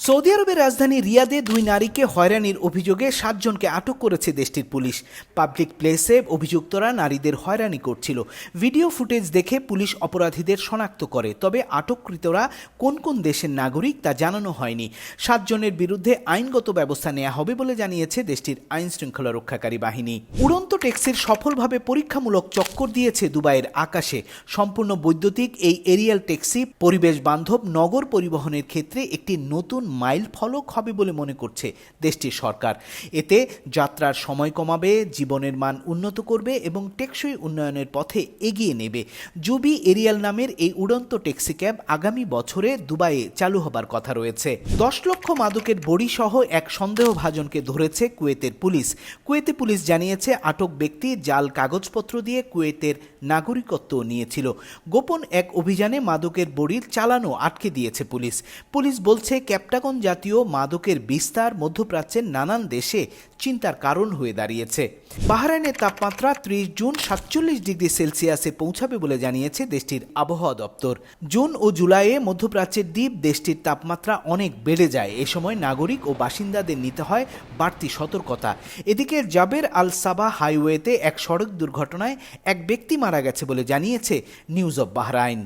Saudi আরবের রাজধানী রিয়াদে দুই নারীকে হয়রানির অভিযোগে ৭ জনকে আটক করেছে দেশটির পুলিশ। পাবলিক প্লেসে অভিযুক্তরা নারীদের হয়রানি করছিল। ভিডিও ফুটেজ দেখে পুলিশ অপরাধীদের শনাক্ত করে, তবে আটককৃতরা কোন কোন দেশের নাগরিক তা জানানো হয়নি। ৭ জনের বিরুদ্ধে আইনগত ব্যবস্থা নেওয়া হবে বলে জানিয়েছে দেশটির আইন শৃঙ্খলা রক্ষাকারী বাহিনী। উড়ন্ত ট্যাক্সির সফলভাবে পরীক্ষামূলক চক্কর দিয়েছে দুবাইয়ের আকাশে। সম্পূর্ণ বৈদ্যুতিক এই এরিয়াল ট্যাক্সি পরিবেশ বান্ধব নগর পরিবহনের ক্ষেত্রে একটি নতুন মাইল ফলক হবে বলে মনে করছে দেশটির সরকার। এতে যাত্রার সময় কমাবে, জীবনের মান উন্নত করবে এবং টেকসই উন্নয়নের পথে এগিয়ে নেবে। জুবি এরিয়াল নামের এই উড়ন্ত ট্যাক্সি ক্যাব আগামী বছরে দুবাইয়ে চালু হবার কথা রয়েছে। 10 লক্ষ মাদকের বড়ি সহ এক সন্দেহভাজনকে ধরেছে কুয়েতের পুলিশ। কুয়েতে পুলিশ জানিয়েছে আটক ব্যক্তি জাল কাগজপত্র দিয়ে কুয়েতের নাগরিকত্ব নিয়েছিল। গোপন এক অভিযানে মাদকের বড়ির চালানো আটকে দিয়েছে পুলিশ। পুলিশ বলছে ক্যাপটাগন জাতীয় মাদকের বিস্তার মধ্যপ্রাচ্যের নানান দেশে চিন্তার কারণ হয়ে দাঁড়িয়েছে। বাহরাইনের তাপমাত্রা 30 জুন 47 ডিগ্রি সেলসিয়াসে পৌঁছাবে বলে জানিয়েছে দেশটির আবহাওয়া দপ্তর। জুন ও জুলাইয়ে মধ্যপ্রাচ্যের দ্বীপ দেশটির তাপমাত্রা অনেক বেড়ে যায়। এ সময় নাগরিক ও বাসিন্দাদের নিতে হয় বাড়তি সতর্কতা। এদিকে জাবের আল সাবাহ হাইওয়েতে এক সড়ক দুর্ঘটনায় এক ব্যক্তি মারা গেছে বলে জানিয়েছে নিউজ অব বাহরাইন।